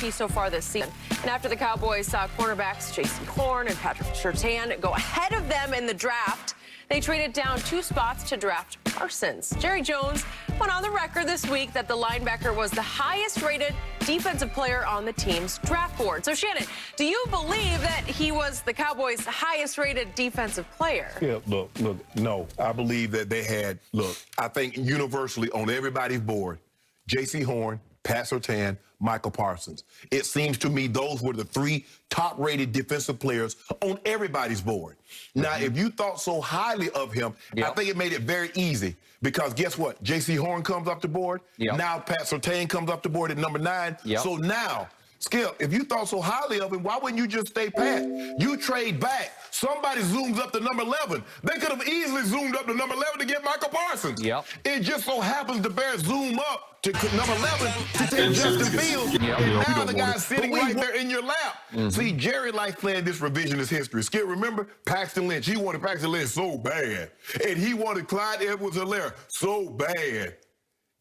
rookie so far this season. And after the Cowboys saw cornerbacks J.C. Horn and Patrick Surtain go ahead of them in the draft, they traded down 2 spots to draft Parsons. Jerry Jones went on the record this week that the linebacker was the highest-rated defensive player on the team's draft board. So, Shannon, do you believe that he was the Cowboys' highest-rated defensive player? Yeah, look, no. I believe that they had, I think universally on everybody's board, J.C. Horn, Pat Surtain, Micah Parsons. It seems to me those were the 3 top-rated defensive players on everybody's board. Now, if you thought so highly of him, I think it made it very easy because guess what? J.C. Horn comes up the board. Now Pat Surtain comes up the board at number 9. So now, Skip, if you thought so highly of him, why wouldn't you just stay pat? You trade back. Somebody zooms up to number 11. They could have easily zoomed up to number 11 to get Micah Parsons. It just so happens the Bears zoom up to number 11 to take Justin Fields. And now the guy's sitting right there in your lap. See, Jerry likes playing this revisionist history. Skip, remember Paxton Lynch? He wanted Paxton Lynch so bad. And he wanted Clyde Edwards-Helaire so bad.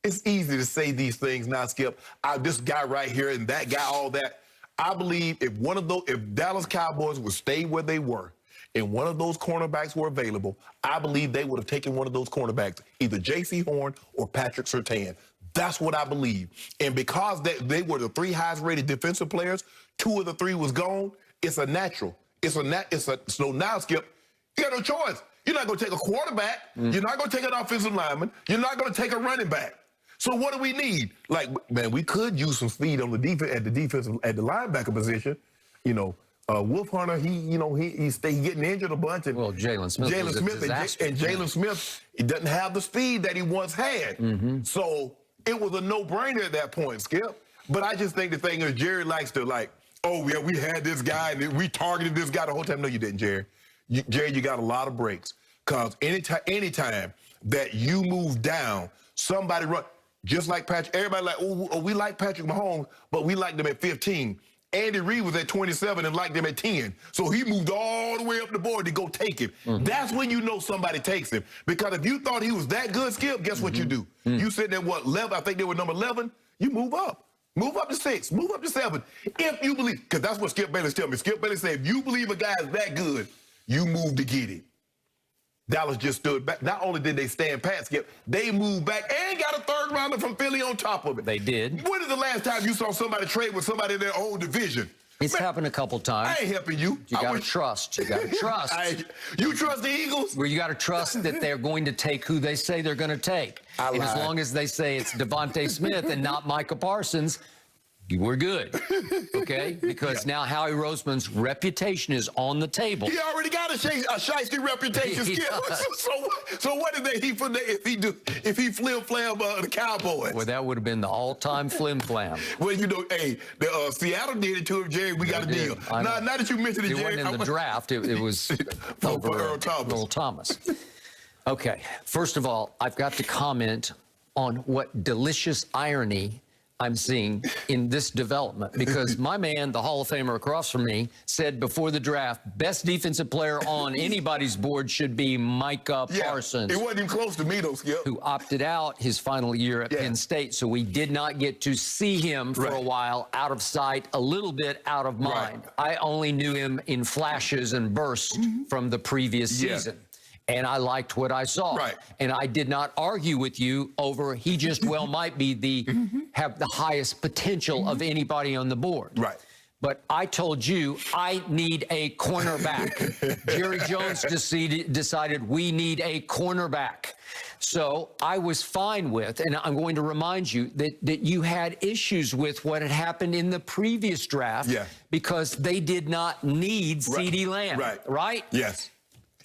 It's easy to say these things now, Skip. This guy right here and that guy, all that. I believe if Dallas Cowboys would stay where they were and one of those cornerbacks were available, I believe they would have taken one of those cornerbacks, either J.C. Horn or Patrick Surtain. That's what I believe. And because they were the 3 highest-rated defensive players, 2 of the 3 was gone, it's a natural. So now, Skip, you got no choice. You're not going to take a quarterback. You're not going to take an offensive lineman. You're not going to take a running back. So what do we need? Like, man, we could use some speed on the defense at the linebacker position. You know, Wolf Hunter, he's getting injured a bunch. And well, Jalen Smith and Jalen Smith, he doesn't have the speed that he once had. So it was a no-brainer at that point, Skip. But I just think the thing is Jerry likes to oh, yeah, we had this guy and we targeted this guy the whole time. No, you didn't, Jerry. Jerry, you got a lot of breaks. Because anytime that you move down, somebody run. Just like Patrick, everybody we like Patrick Mahomes, but we liked him at 15. Andy Reid was at 27 and liked him at 10. So he moved all the way up the board to go take him. That's when you know somebody takes him. Because if you thought he was that good, Skip, guess what you do? You said that, 11? I think they were number 11. You move up. Move up to 6. Move up to 7. If you believe, because that's what Skip Bayless tell me. Skip Bayless said, if you believe a guy is that good, you move to get him. Dallas just stood back. Not only did they stand pat, Skip, they moved back and got a 3rd rounder from Philly on top of it. They did. When is the last time you saw somebody trade with somebody in their own division? It's happened a couple times. I ain't helping you. You got to trust. You got to trust. You trust the Eagles? Well, you got to trust that they're going to take who they say they're going to take. And as long as they say it's Devontae Smith and not Micah Parsons, we're good, okay? Because now Howie Roseman's reputation is on the table. He already got a shiesty reputation. So what did if he flim-flam the Cowboys? Well, that would have been the all-time flim-flam. Well, hey, Seattle did it to him, Jerry. We got a deal. Now that you mentioned it, Jerry. It wasn't in the draft. It was over Earl Thomas. Okay, first of all, I've got to comment on what delicious irony I'm seeing in this development, because my man, the Hall of Famer across from me, said before the draft, best defensive player on anybody's board should be Micah Parsons. It wasn't even close to me, though, Skip. Who opted out his final year at Penn State, so we did not get to see him for a while, out of sight, a little bit out of mind. I only knew him in flashes and bursts from the previous season. And I liked what I saw. And I did not argue with you over he just well might be have the highest potential of anybody on the board. But I told you I need a cornerback. Jerry Jones decided we need a cornerback. So I was fine with, and I'm going to remind you that you had issues with what had happened in the previous draft because they did not need CeeDee Lamb. Right? Yes.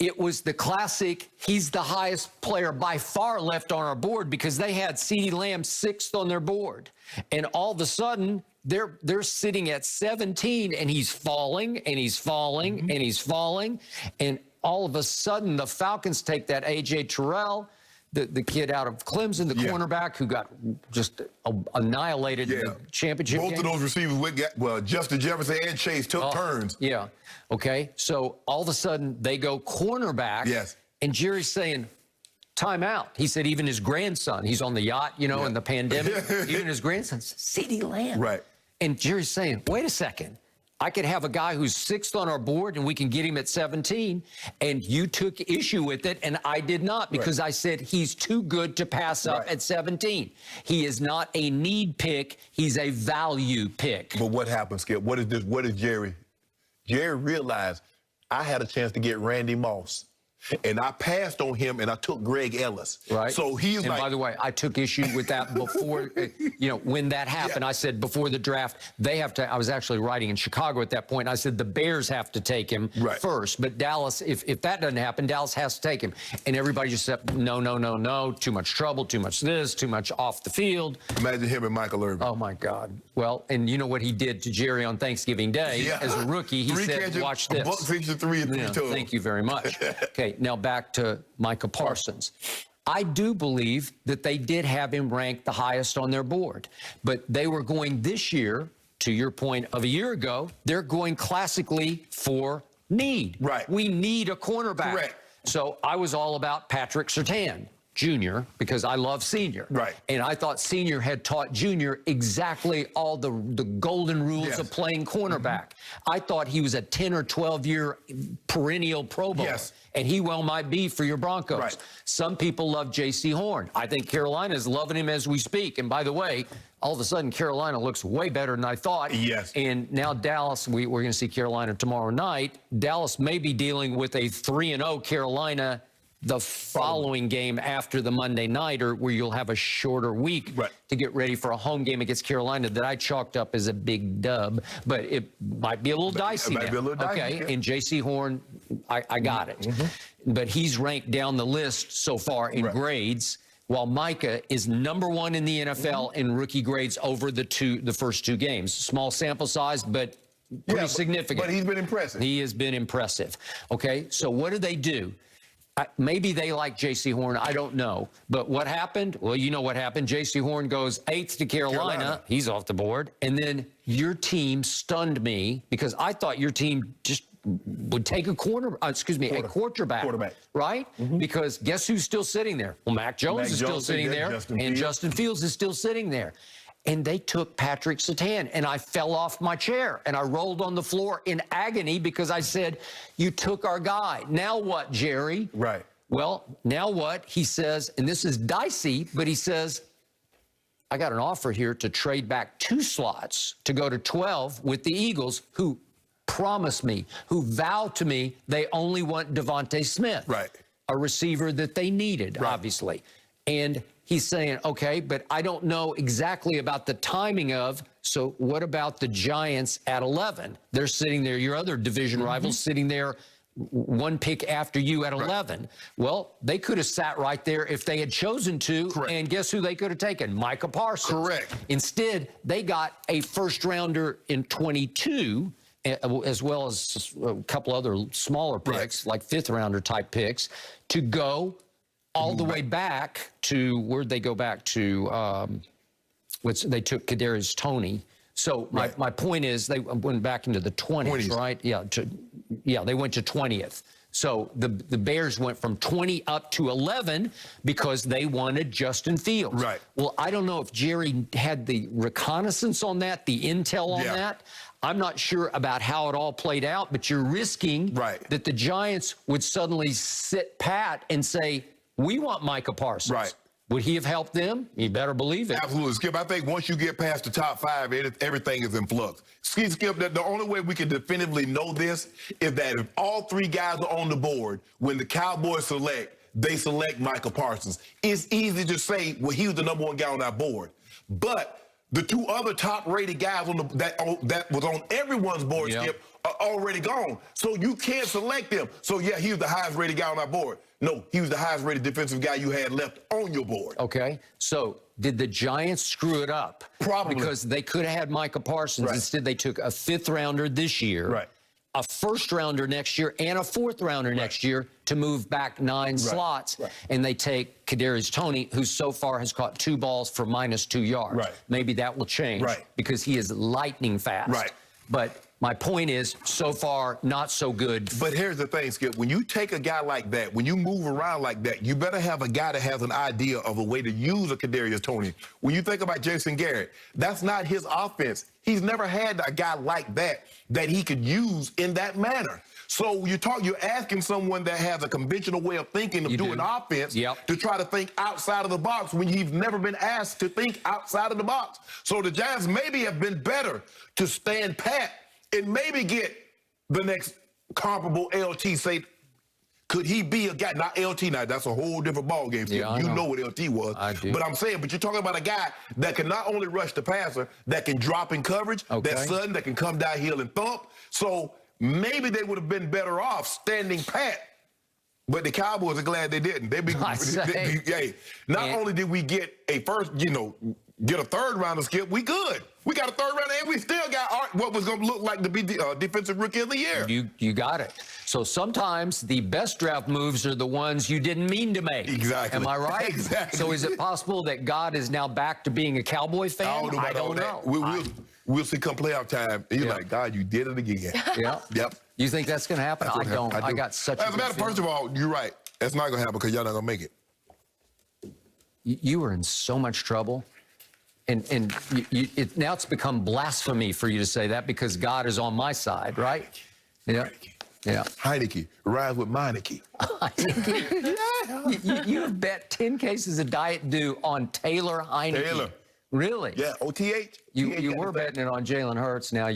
It was the classic, he's the highest player by far left on our board because they had CeeDee Lamb 6th on their board. And all of a sudden, they're sitting at 17 and he's falling and he's falling and he's falling. And all of a sudden, the Falcons take that A.J. Terrell, the kid out of Clemson, the cornerback who got just annihilated in the championship game. Both of those receivers, Justin Jefferson and Chase took turns. Okay, so all of a sudden they go cornerback. And Jerry's saying, timeout. He said even his grandson, he's on the yacht, in the pandemic, even his grandson, CeeDee Lamb. And Jerry's saying, wait a second. I could have a guy who's 6th on our board and we can get him at 17. And you took issue with it and I did not, because I said he's too good to pass up at 17. He is not a need pick. He's a value pick. But what happened, Skip? What is this? What is Jerry? Jerry realized I had a chance to get Randy Moss. And I passed on him, and I took Greg Ellis. Right. So he's and like... by the way, I took issue with that before, when that happened. I said before the draft, they have to... I was actually writing in Chicago at that point. And I said the Bears have to take him first. But Dallas, if that doesn't happen, Dallas has to take him. And everybody just said, no, no, no, no. Too much trouble, too much this, too much off the field. Imagine him and Michael Irvin. Oh, my God. Well, and you know what he did to Jerry on Thanksgiving Day as a rookie? He said, watch this. Thank you very much. Okay, now back to Micah Parsons. I do believe that they did have him ranked the highest on their board, but they were going this year, to your point of a year ago, they're going classically for need. Right. We need a cornerback. Correct. So I was all about Patrick Surtain, Jr., because I love Senior. Right. And I thought Senior had taught Junior exactly all the golden rules of playing cornerback. I thought he was a 10 or 12-year perennial Pro Bowler. And he well might be for your Broncos. Right. Some people love J.C. Horn. I think Carolina's loving him as we speak. And by the way, all of a sudden, Carolina looks way better than I thought. Yes. And now Dallas, we're going to see Carolina tomorrow night. Dallas may be dealing with a 3-0 Carolina the following game after the Monday nighter, where you'll have a shorter week to get ready for a home game against Carolina that I chalked up as a big dub, but it might be a little dicey. It might be a little dicey. Okay, and J.C. Horn, I got it. But he's ranked down the list so far in grades, while Micah is #1 in the NFL in rookie grades over the first 2 games. Small sample size, but pretty significant. But he's been impressive. He has been impressive. Okay, so what do? Maybe they like J.C. Horn. I don't know. But what happened? Well, you know what happened. J.C. Horn goes 8th to Carolina. He's off the board. And then your team stunned me because I thought your team just would take a quarterback. Right? Because guess who's still sitting there? Well, Mac Jones is still sitting there, and Justin Fields is still sitting there. And they took Patrick Surtain, and I fell off my chair, and I rolled on the floor in agony because I said, you took our guy. Now what, Jerry? Right. Well, now what? He says, and this is dicey, but he says, I got an offer here to trade back 2 slots to go to 12 with the Eagles, who promised me, who vowed to me they only want Devontae Smith, a receiver that they needed, obviously. And he's saying, okay, but I don't know exactly about the timing of, so what about the Giants at 11? They're sitting there, your other division rivals sitting there 1 pick after you at 11. Well, they could have sat right there if they had chosen to, and guess who they could have taken? Micah Parsons. Instead, they got a first-rounder in 22, as well as a couple other smaller picks, like 5th-rounder type picks, to go all the way back to, where'd they go back to? They took Kadarius Toney. So my point is they went back into the 20s, right? Yeah, they went to 20th. So the Bears went from 20 up to 11 because they wanted Justin Fields. Well, I don't know if Jerry had the reconnaissance on that, the intel on that. I'm not sure about how it all played out, but you're risking that the Giants would suddenly sit pat and say, we want Micah Parsons. Would he have helped them? You better believe it. Absolutely, Skip. I think once you get past the top 5, everything is in flux. Skip, the only way we can definitively know this is that if all 3 guys are on the board, when the Cowboys select, they select Micah Parsons. It's easy to say, well, he was the #1 guy on our board. But the 2 other top-rated guys that was on everyone's board, Skip, are already gone. So you can't select them. So, yeah, he was the highest-rated guy on our board. No, he was the highest-rated defensive guy you had left on your board. Okay, so did the Giants screw it up? Probably. Because they could have had Micah Parsons. Instead, they took a 5th-rounder this year, a 1st-rounder next year, and a 4th-rounder next year to move back 9 slots. And they take Kadarius Toney, who so far has caught 2 balls for -2 yards. Maybe that will change because he is lightning fast. But My point is, so far, not so good. But here's the thing, Skip. When you take a guy like that, when you move around like that, you better have a guy that has an idea of a way to use a Kadarius Toney. When you think about Jason Garrett, that's not his offense. He's never had a guy like that he could use in that manner. So you're asking someone that has a conventional way of thinking of doing offense to try to think outside of the box when you've never been asked to think outside of the box. So the Giants maybe have been better to stand pat and maybe get the next comparable LT. Say, could he be a guy? Not LT now. That's a whole different ballgame. Yeah, you know what LT was. I do. But I'm saying, you're talking about a guy that can not only rush the passer, that can drop in coverage, that's sudden, that can come downhill and thump. So maybe they would have been better off standing pat. But the Cowboys are glad they didn't. Not only did we get a first, get a third round of Skip, we good. We got a third round, and we still got what was going to look like to be the defensive rookie of the year. You got it. So sometimes the best draft moves are the ones you didn't mean to make. Exactly. Am I right? Exactly. So is it possible that God is now back to being a Cowboy fan? I don't know. We'll see come playoff time. And you're like, God, you did it again. Yep. You think that's going to happen? I don't. I got such As a matter, first of all, you're right. That's not going to happen because y'all not going to make it. You are in so much trouble. And now it's become blasphemy for you to say that because God is on my side, right? Yeah. Heineke rhymes with Meineke. You have bet 10 cases of Diet Dew on Taylor Heineke. Taylor. Really? Yeah, OTH. You were betting it on Jalen Hurts. Now